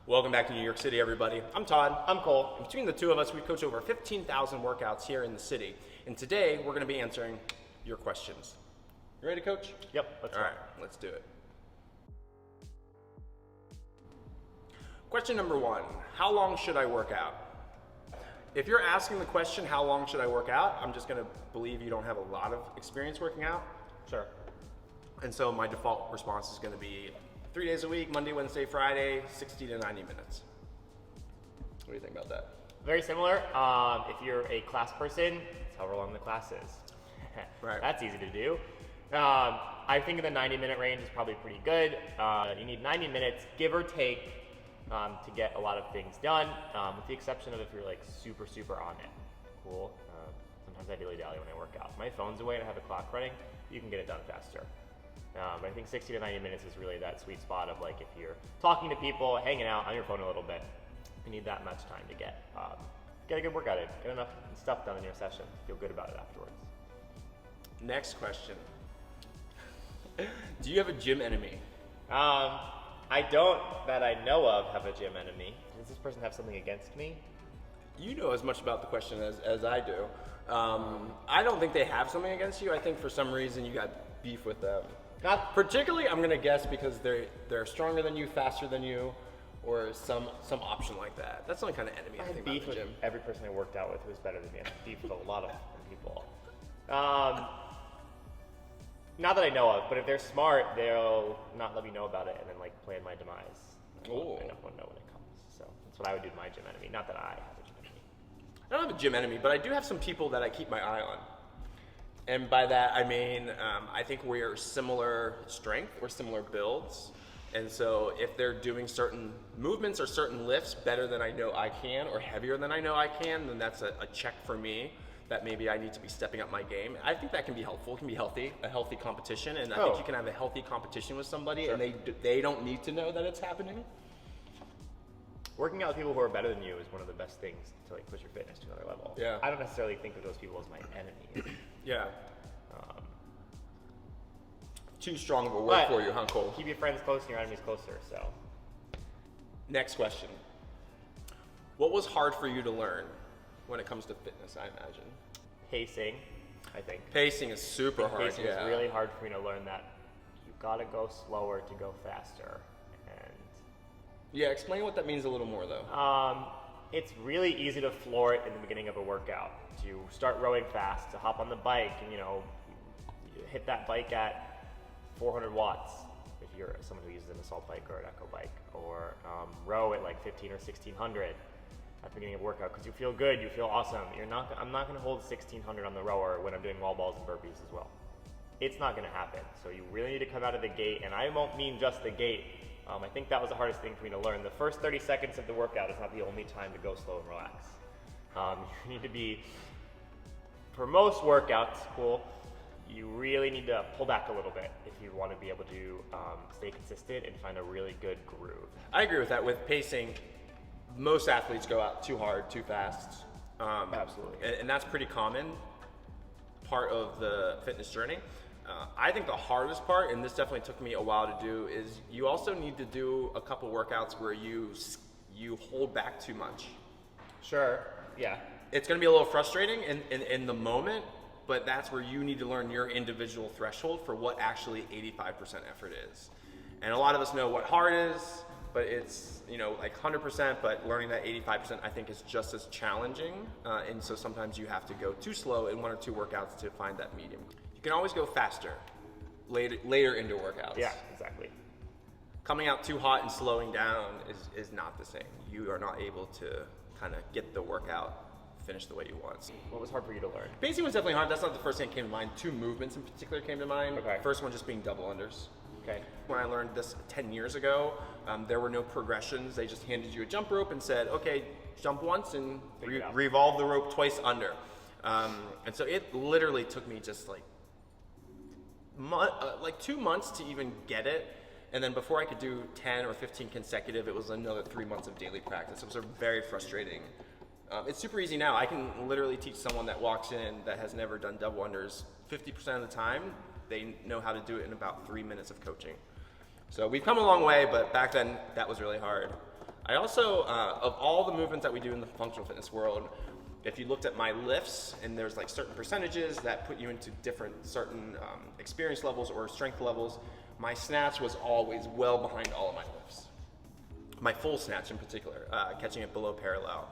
Welcome back to New York City, everybody. I'm Todd. I'm Cole. And between the two of us, we coach over 15,000 workouts here in the city. And today, we're going to be answering your questions. You ready, Coach? Yep, let's go. All right, let's do it. Question number one, how long should I work out? If you're asking the question, how long should I work out, I'm just going to believe you don't have a lot of experience working out. Sure. And so my default response is going to be 3 days a week, Monday, Wednesday, Friday, 60 to 90 minutes. What do you think about that? Very similar. If you're a class person, it's however long the class is. Right. That's easy to do. I think the 90-minute range is probably pretty good. You need 90 minutes, give or take, to get a lot of things done, with the exception of if you're like super on it. Cool. Sometimes I dilly-dally when I work out. My phone's away and I have a clock running, you can get it done faster. But I think 60 to 90 minutes is really that sweet spot of like if you're talking to people, hanging out on your phone a little bit, you need that much time to get a good workout in, get enough stuff done in your session, feel good about it afterwards. Next question. Do you have a gym enemy? I don't, that I know of, have a gym enemy. Does this person have something against me? You know as much about the question as I do. I don't think they have something against you. I think for some reason you got beef with them. Not particularly, I'm gonna guess because they're stronger than you, faster than you, or some option like that. That's the only kind of enemy I think beef about the gym. with every person I worked out with who was better than me. I have beef with a lot of people. Not that I know of, but if they're smart, they'll not let me know about it and then like plan my demise. I won't know when it comes. So that's what I would do to my gym enemy. Not that I have a gym enemy. I don't have a gym enemy, but I do have some people that I keep my eye on. And by that, I mean, I think we're similar strength, we're similar builds. And so if they're doing certain movements or certain lifts better than I know I can, or heavier than I know I can, then that's a check for me that maybe I need to be stepping up my game. I think that can be helpful, it can be healthy, a healthy competition. And I think you can have a healthy competition with somebody and they don't need to know that it's happening. Working out with people who are better than you is one of the best things to like push your fitness to another level. Yeah. I don't necessarily think of those people as my enemy. Yeah. Too strong of a word for you, huh, Cole? Keep your friends close and your enemies closer, so. Next question. What was hard for you to learn when it comes to fitness, I imagine? Pacing, I think. Pacing is super hard, Pacing is really hard for me to learn that you gotta go slower to go faster. And yeah, explain what that means a little more though. It's really easy to floor it in the beginning of a workout. To start rowing fast, to hop on the bike and you hit that bike at 400 watts if you're someone who uses an assault bike or an echo bike, or row at like 15 or 1600 at the beginning of a workout because you feel good, you feel awesome. I'm not going to hold 1600 on the rower when I'm doing wall balls and burpees as well. It's not going to happen. So you really need to come out of the gate, and I won't mean just the gate. I think that was the hardest thing for me to learn. The first 30 seconds of the workout is not the only time to go slow and relax. You need to be, for most workouts, you really need to pull back a little bit if you want to be able to stay consistent and find a really good groove. I agree with that. With pacing, most athletes go out too hard, too fast. Absolutely. And that's pretty common part of the fitness journey. I think the hardest part, and this definitely took me a while to do, is you also need to do a couple workouts where you hold back too much. Sure, yeah. It's going to be a little frustrating in the moment, but that's where you need to learn your individual threshold for what actually 85% effort is. And a lot of us know what hard is, but it's like 100%, but learning that 85% I think is just as challenging. And so sometimes you have to go too slow in one or two workouts to find that medium. You can always go faster later into workouts. Yeah, exactly. Coming out too hot and slowing down is not the same. You are not able to kind of get the workout finish the way you want. What was hard for you to learn? Pacing was definitely hard. That's not the first thing that came to mind. Two movements in particular came to mind. Okay. First one just being double unders. Okay. When I learned this 10 years ago, there were no progressions. They just handed you a jump rope and said, okay, jump once and revolve the rope twice under. And so it literally took me just like 2 months to even get it. And then before I could do 10 or 15 consecutive, it was another 3 months of daily practice. It was very frustrating. It's super easy now. I can literally teach someone that walks in that has never done double unders 50% of the time. They know how to do it in about 3 minutes of coaching. So we've come a long way, but back then that was really hard. I also, of all the movements that we do in the functional fitness world, if you looked at my lifts, and there's like certain percentages that put you into different certain experience levels or strength levels, my snatch was always well behind all of my lifts. My full snatch in particular, catching it below parallel.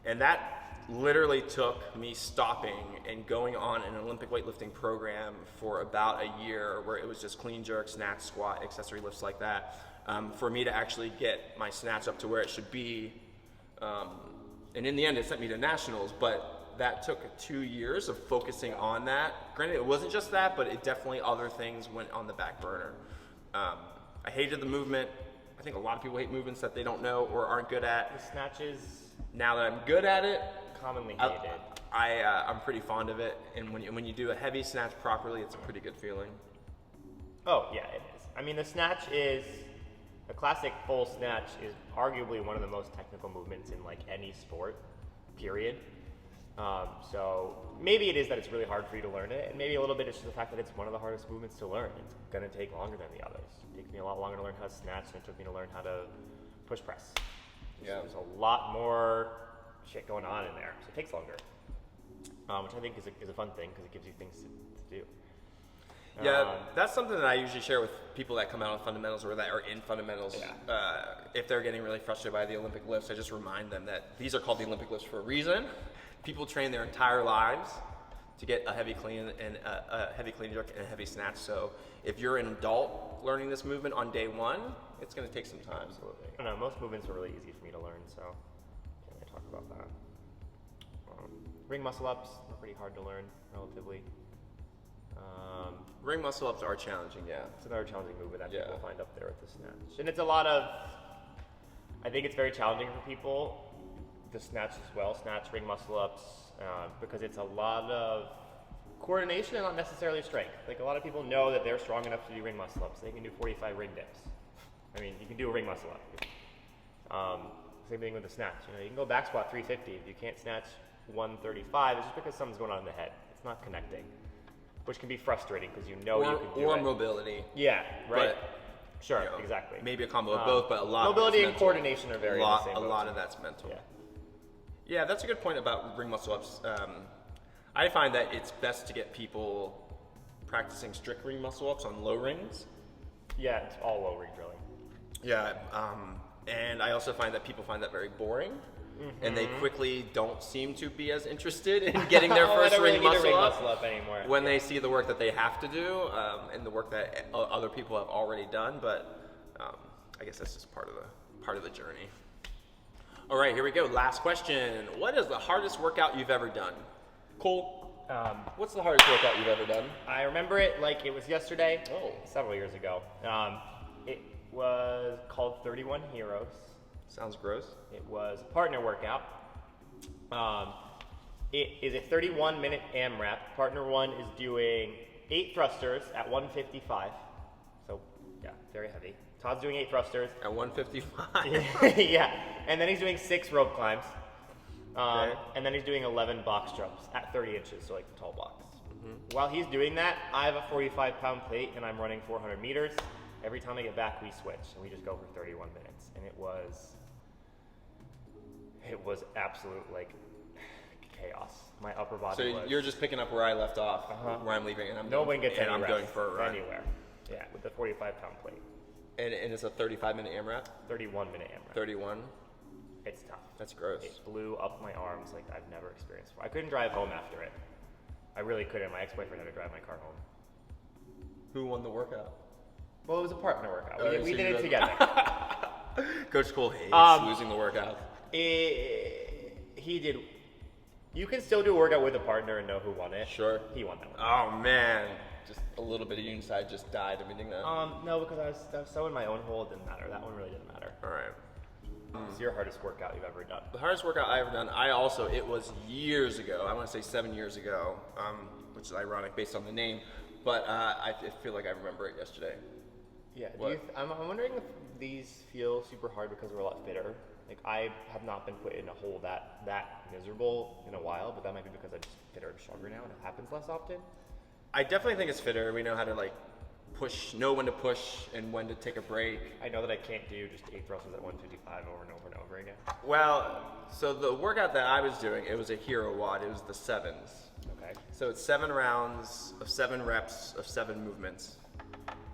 And that literally took me stopping and going on an Olympic weightlifting program for about a year, where it was just clean jerk, snatch, squat, accessory lifts like that, for me to actually get my snatch up to where it should be. And in the end, it sent me to nationals, but that took 2 years of focusing on that. Granted, it wasn't just that, but it definitely other things went on the back burner. I hated the movement. I think a lot of people hate movements that they don't know or aren't good at. The snatches, Now that I'm good at it, commonly hated. I'm pretty fond of it. And when you do a heavy snatch properly, it's a pretty good feeling. Oh, yeah, it is. I mean, the snatch is, a classic full snatch is arguably one of the most technical movements in like any sport, period. So maybe it is that it's really hard for you to learn it, and maybe a little bit it's just the fact that it's one of the hardest movements to learn. It's gonna take longer than the others. It takes me a lot longer to learn how to snatch than it took me to learn how to push press. Yeah. There's a lot more shit going on in there, so it takes longer. Which I think is a fun thing because it gives you things to do. Yeah, that's something that I usually share with people that come out of fundamentals or that are in fundamentals. Yeah. If they're getting really frustrated by the Olympic lifts, I just remind them that these are called the Olympic lifts for a reason. People train their entire lives to get a heavy clean and a heavy clean jerk and a heavy snatch. So if you're an adult learning this movement on day one, it's going to take some time. Absolutely. I don't know, most movements are really easy for me to learn, so can't really talk about that. Ring muscle ups are pretty hard to learn, relatively. Ring muscle ups are challenging, yeah. It's another challenging movement that Yeah. people find up there with the snatch. And it's a lot of, I think it's very challenging for people, the snatch as well, snatch, ring muscle ups, because it's a lot of coordination and not necessarily strength. Like a lot of people know that they're strong enough to do ring muscle ups. They can do 45 ring dips. I mean, you can do a ring muscle up. Same thing with the snatch. You know, you can go back squat 350. If you can't snatch 135, it's just because something's going on in the head. It's not connecting, which can be frustrating because you know you can do or it. mobility. Yeah, right. But, Sure, you know, exactly. Maybe a combo of both, but a lot mobility of and it's coordination are very in the same a boat. lot of that's mental. Yeah. Yeah, that's a good point about ring muscle ups. I find that it's best to get people practicing strict ring muscle ups on low rings. Yeah, it's all low ring drilling. Yeah, and I also find that people find that very boring, and they quickly don't seem to be as interested in getting their I first don't really ring need a muscle ring up muscle up anymore. when they see the work that they have to do and the work that other people have already done. But I guess that's just part of the journey. All right, here we go. Last question. What is the hardest workout you've ever done? Cole, what's the hardest workout you've ever done? I remember it like it was yesterday. Oh. Several years ago. It was called 31 Heroes. Sounds gross. It was a partner workout. It is a 31-minute AMRAP. Partner one is doing 8 thrusters at 155. So, yeah, very heavy. Todd's doing 8 thrusters. At 155. Yeah, and then he's doing 6 rope climbs. Okay. And then he's doing 11 box jumps at 30 inches, so like the tall box. While he's doing that, I have a 45-pound plate and I'm running 400 meters. Every time I get back, we switch and we just go for 31 minutes. And it was absolute like chaos. My upper body So was. you're just picking up where I left off, where I'm leaving, and no one gets any I'm rest going for a run. anywhere. Yeah, with the 45-pound plate. And it's a 35-minute AMRAP. 31-minute AMRAP. 31. It's tough. That's gross. It blew up my arms like I've never experienced before. I couldn't drive home after it. I really couldn't. My ex-boyfriend had to drive my car home. Who won the workout? Well, it was a partner workout. Oh, We so did you it guys- together. Coach Cole hates losing the workout. He did. You can still do a workout with a partner and know who won it. Sure. He won that one. Oh man, just a little bit of you inside just died admitting that. No, because I was so in my own hole, it didn't matter. That one really didn't matter. All right. It's your hardest workout you've ever done. The hardest workout I ever done. It was years ago. I want to say 7 years ago, which is ironic based on the name, but I feel like I remember it yesterday. Yeah. What? I'm wondering if these feel super hard because we're a lot fitter. Like I have not been put in a hole that miserable in a while, but that might be because I'm just fitter and stronger now, and it happens less often. I definitely think it's fitter. We know how to like know when to push and when to take a break. I know that I can't do just 8 thrusters at 155 over and over and over again. Well, so the workout that I was doing, it was a hero WOD. It was the 7s. Okay. So it's 7 rounds of 7 reps of 7 movements.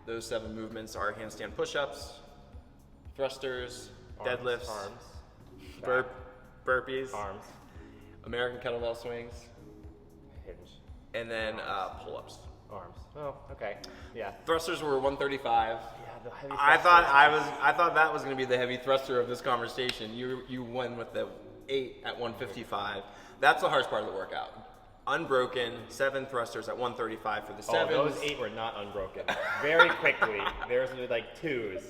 Those 7 movements are handstand push-ups, thrusters, deadlifts, arms, burpees, arms, American kettlebell swings, hinge, and then pull-ups. arms. Oh, okay. Yeah. Thrusters were 135. Yeah, the heavy I thrusters. thought that was going to be the heavy thruster of this conversation. You won with the 8 at 155. That's the hardest part of the workout. Unbroken 7 thrusters at 135 for the 7s. Oh, those 8 were not unbroken. Very quickly, there's like 2s.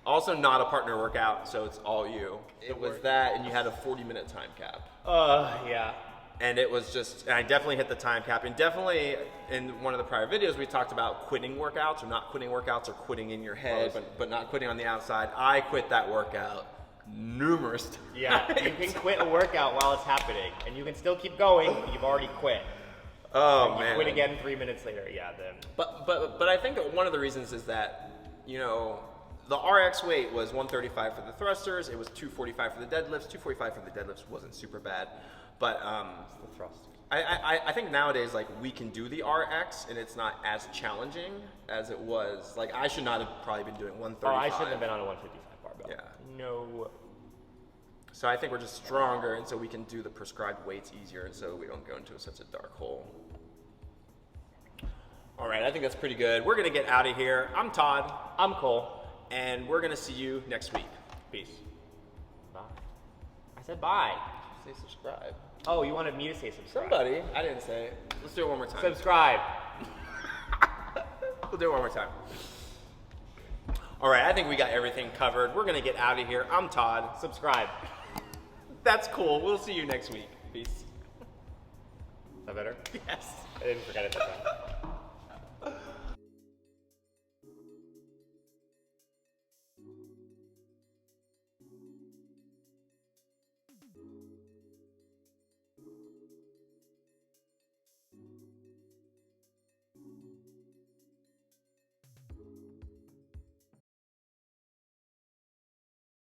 Also not a partner workout, so it's all you. It was that, and you had a 40-minute time cap. Yeah. And it was just, and I definitely hit the time cap. And definitely, in one of the prior videos, we talked about quitting workouts, or not quitting workouts, or quitting in your head, but not quitting on the outside. I quit that workout numerous times. Yeah, you can quit a workout while it's happening, and you can still keep going, but you've already quit. Oh, You man. quit again 3 minutes later, yeah, then. But I think that one of the reasons is that, you know, the RX weight was 135 for the thrusters. It was 245 for the deadlifts. 245 for the deadlifts wasn't super bad. But It's the thrust. I think nowadays, like, we can do the RX, and it's not as challenging as it was. Like, I should not have probably been doing 135. Oh, I shouldn't have been on a 155 barbell. Yeah. No. So I think we're just stronger, and so we can do the prescribed weights easier, and so we don't go into such a dark hole. All right, I think that's pretty good. We're going to get out of here. I'm Todd, I'm Cole. and we're going to see you next week. Peace. Bye. I said bye. Say subscribe. Oh, you wanted me to say subscribe. Somebody. I didn't say it. Let's do it one more time. Subscribe. We'll do it one more time. All right, I think we got everything covered. We're going to get out of here. I'm Todd. Subscribe. That's cool. We'll see you next week. Peace. Is that better? Yes. I didn't forget it that time.